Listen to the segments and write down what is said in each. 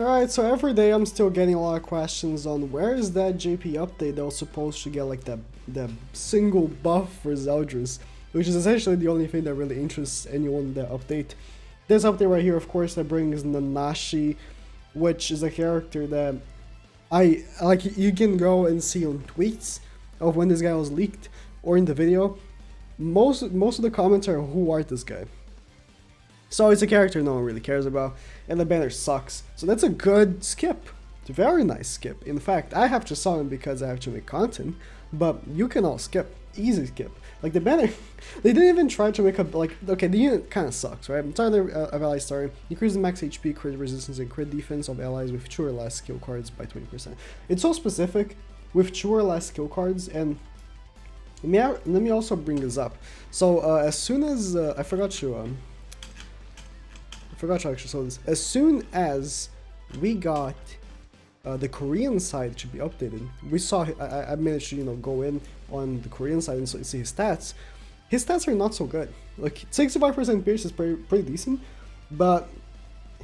Alright, so every day I'm still getting a lot of questions on where is that JP update that was supposed to get like the single buff for Zeldris, which is essentially the only thing that really interests anyone in the update. This update right here, of course, that brings Nanashi, which is a character that I like. You can go and see on tweets of when this guy was leaked or in the video. Most of the comments are, who art this guy? So it's a character no one really cares about, and the banner sucks. So that's a good skip. It's a very nice skip. In fact, I have to summon because I have to make content, but you can all skip. Easy skip. Like the banner, they didn't even try to make a, like, okay, the unit kind of sucks, right? Start of allies starting, increase the max HP, crit resistance, and crit defense of allies with 2 or less skill cards by 20%. It's so specific with 2 or less skill cards, and let me also bring this up. So as soon as, I forgot to actually show this. As soon as we got the Korean side to be updated, we saw, I managed to, go in on the Korean side and see his stats. His stats are not so good. Like 65% pierce is pretty decent, but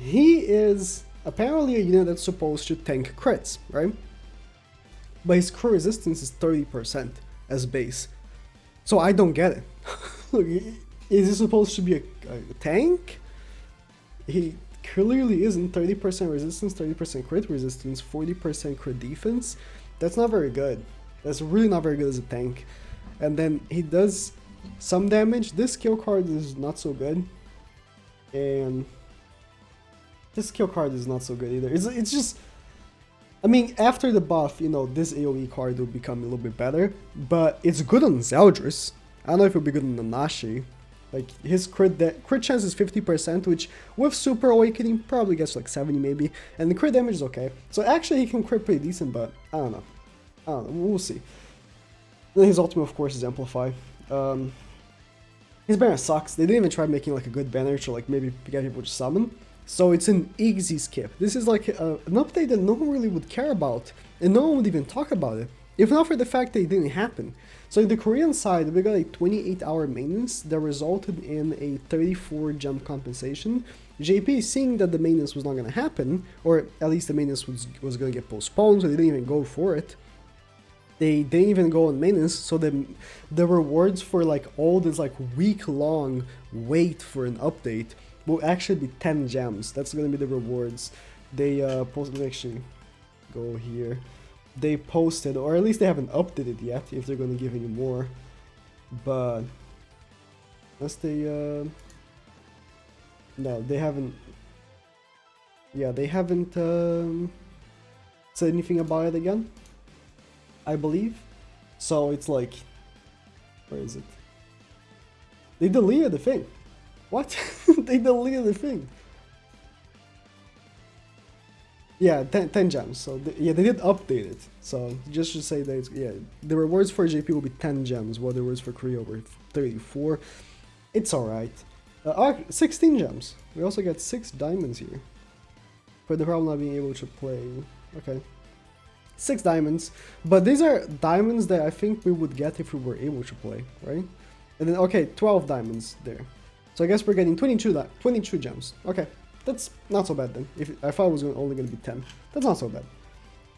he is apparently a unit that's supposed to tank crits, right? But his crit resistance is 30% as base. So I don't get it. Look, is he supposed to be a tank? He clearly isn't. 30% resistance, 30% crit resistance, 40% crit defense. That's not very good. That's really not very good as a tank. And then he does some damage. This skill card is not so good. And this skill card is not so good either. It's just, I mean, after the buff, this AoE card will become a little bit better. But it's good on Zeldris. I don't know if it'll be good on Nanashi. Like, his crit chance is 50%, which with Super Awakening probably gets like 70 maybe, and the crit damage is okay. So actually he can crit pretty decent, but I don't know, we'll see. Then his ultimate, of course, is Amplify. His banner sucks. They didn't even try making like a good banner to like maybe get people to summon. So it's an easy skip. This is like an update that no one really would care about, and no one would even talk about it, if not for the fact that it didn't happen. So in the Korean side, we got a 28-hour maintenance that resulted in a 34 gem compensation. JP, seeing that the maintenance was not going to happen, or at least the maintenance was going to get postponed, so they didn't even go for it. They didn't even go on maintenance, so the rewards for like all this like week-long wait for an update will actually be 10 gems. That's going to be the rewards. They posted, actually go here. They posted, or at least they haven't updated yet, if they're going to give any more. But unless they, no, they haven't. Yeah, they haven't said anything about it again, I believe. So it's like, where is it? They deleted the thing. What? They deleted the thing. Yeah, 10 gems. So yeah, they did update it. So just to say that, yeah, the rewards for JP will be 10 gems, while the rewards for Korea were 34. It's alright. 16 gems. We also get 6 diamonds here. For the problem not being able to play. Okay. 6 diamonds. But these are diamonds that I think we would get if we were able to play, right? And then, okay, 12 diamonds there. So I guess we're getting 22 gems. Okay. That's not so bad then. If I thought it was only going to be 10. That's not so bad.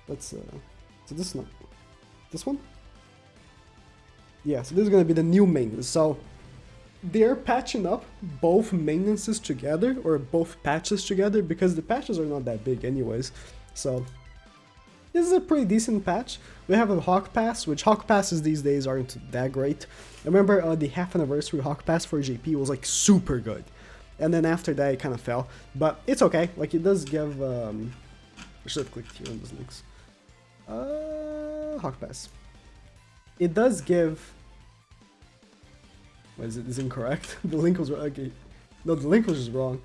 Let's, so this is not, this one? Yeah, so this is going to be the new maintenance. So they're patching up both maintenances together, or both patches together, because the patches are not that big anyways. So this is a pretty decent patch. We have a Hawk Pass, which Hawk Passes these days aren't that great. I remember the half anniversary Hawk Pass for JP was like super good. And then after that, it kind of fell. But it's okay. Like, it does give... I should have clicked here on those links. Hawk Pass. It does give... What is it? Is it incorrect? The link was... Okay. No, the link was just wrong.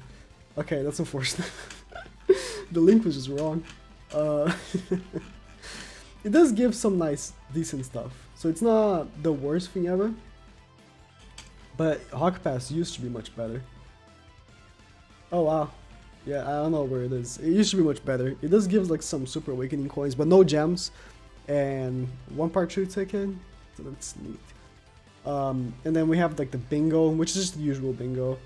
Okay, that's unfortunate. The link was just wrong. It does give some nice, decent stuff. So it's not the worst thing ever. But Hawk Pass used to be much better. Oh wow, yeah, I don't know where it is. It used to be much better. It does give like some Super Awakening coins, but no gems, and 1 part 2 ticket, so that's neat. And then we have like the bingo, which is just the usual bingo,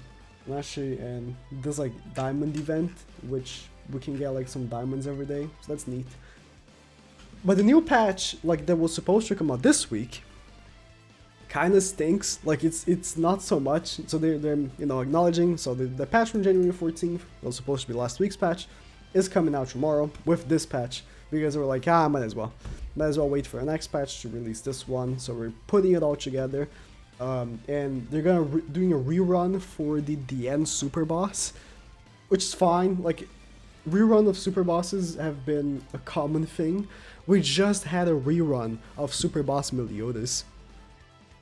actually, and this like diamond event, which we can get like some diamonds every day, so that's neat. But the new patch, like that was supposed to come out this week, kind of stinks. Like it's not so much. So they're you know acknowledging. So the patch from January 14th was supposed to be last week's patch, is coming out tomorrow with this patch because they were like, might as well wait for the next patch to release this one. So we're putting it all together, and they're gonna doing a rerun for the end super boss, which is fine. Like rerun of super bosses have been a common thing. We just had a rerun of Super Boss Meliodas,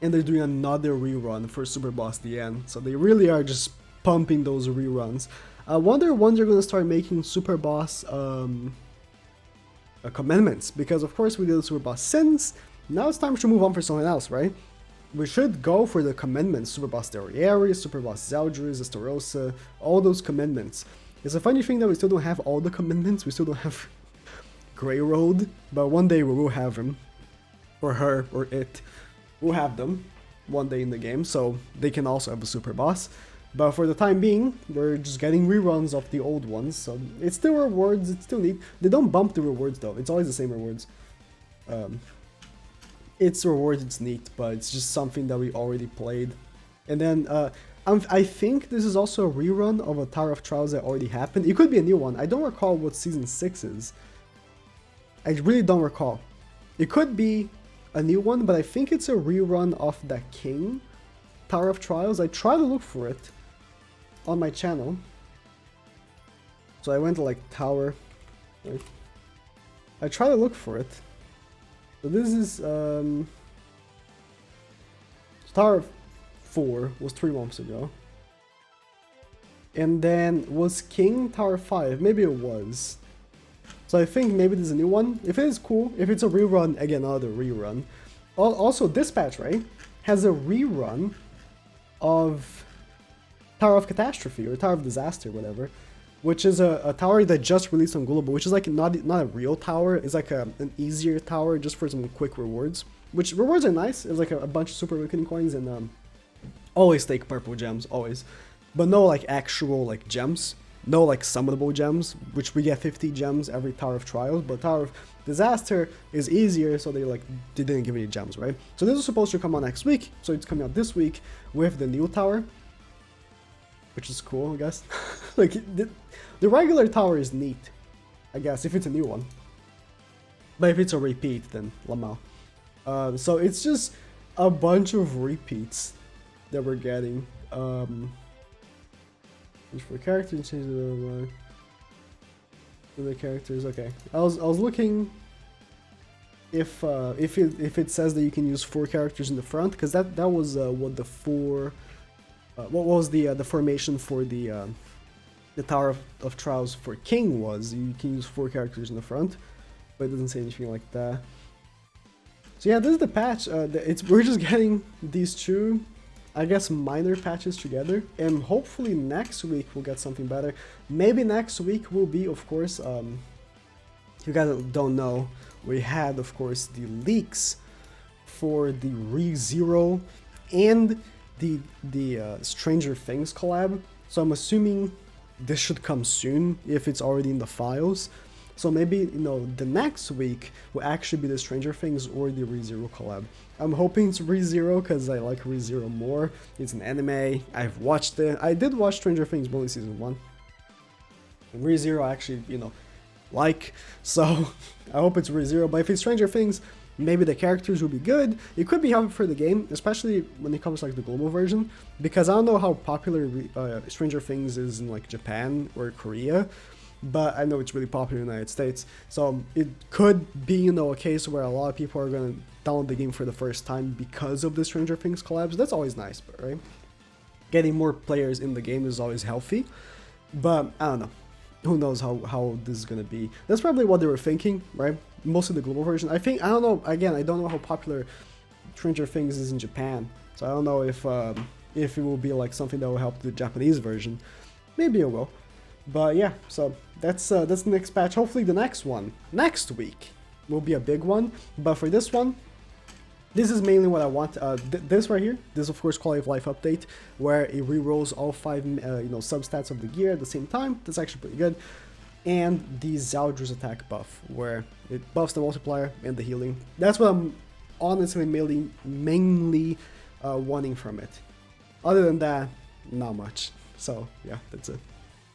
and they're doing another rerun for Super Boss Dien, so they really are just pumping those reruns. I wonder when they're gonna start making Super Boss commandments, because of course we did the Super Boss Sins, now it's time to move on for something else, right? We should go for the commandments, Super Boss Derriere, Super Boss Zeldris, Estarossa, all those commandments. It's a funny thing that we still don't have all the commandments, we still don't have Grey Road, but one day we will have him, or her, or it. We'll have them one day in the game, so they can also have a super boss. But for the time being, we're just getting reruns of the old ones, so it's still rewards, it's still neat. They don't bump the rewards though, it's always the same rewards. It's rewards, it's neat, but it's just something that we already played. And then, I think this is also a rerun of a Tower of Trials that already happened. It could be a new one, I don't recall what Season 6 is. I really don't recall. It could be a new one, but I think it's a rerun of the King Tower of Trials. I tried to look for it on my channel. So I went to like Tower. Right? I tried to look for it. So this is Tower 4 was 3 months ago. And then was King Tower 5? Maybe it was. So I think maybe there's a new one. If it is cool, if it's a rerun, again, another rerun. Also, this patch, right, has a rerun of Tower of Catastrophe, or Tower of Disaster, whatever, which is a tower that just released on Global, which is like not a real tower, it's like an easier tower just for some quick rewards, which rewards are nice. It's like a bunch of Super Awakening coins, and always take purple gems, always. But no like actual like gems. No like summonable gems, which we get 50 gems every Tower of Trials, but Tower of Disaster is easier, so they didn't give any gems, right? So this is supposed to come out next week, so it's coming out this week with the new tower, which is cool, I guess. Like the regular tower is neat, I guess, if it's a new one. But if it's a repeat, then Lamau. So it's just a bunch of repeats that we're getting. For characters, change the characters. Okay, I was looking if it says that you can use 4 characters in the front, because that was what the 4 what was the formation for the Tower of Trials for King was. You can use 4 characters in the front, but it doesn't say anything like that. So yeah, this is the patch. We're just getting these 2, I guess, minor patches together, and hopefully next week we'll get something better. Maybe next week will be, of course, if you guys don't know, we had, of course, the leaks for the ReZero and the Stranger Things collab. So I'm assuming this should come soon if it's already in the files. So maybe, you know, the next week will actually be the Stranger Things or the ReZero collab. I'm hoping it's ReZero because I like ReZero more. It's an anime. I've watched it. I did watch Stranger Things only season 1. And ReZero I actually, you know, like. So I hope it's ReZero. But if it's Stranger Things, maybe the characters will be good. It could be helpful for the game, especially when it comes to like the global version, because I don't know how popular Stranger Things is in like Japan or Korea. But I know it's really popular in the United States, so it could be, you know, a case where a lot of people are going to download the game for the first time because of the Stranger Things collabs. That's always nice, right? Getting more players in the game is always healthy, but I don't know. Who knows how this is going to be. That's probably what they were thinking, right? Mostly the global version. I don't know, again, I don't know how popular Stranger Things is in Japan, so I don't know if it will be like something that will help the Japanese version. Maybe it will. But yeah, so that's the next patch. Hopefully the next one, next week, will be a big one. But for this one, this is mainly what I want. This right here, this of course quality of life update, where it rerolls all 5 you know, substats of the gear at the same time. That's actually pretty good. and the Zaldr's attack buff, where it buffs the multiplier and the healing. That's what I'm honestly mainly wanting from it. Other than that, not much. So yeah, that's it.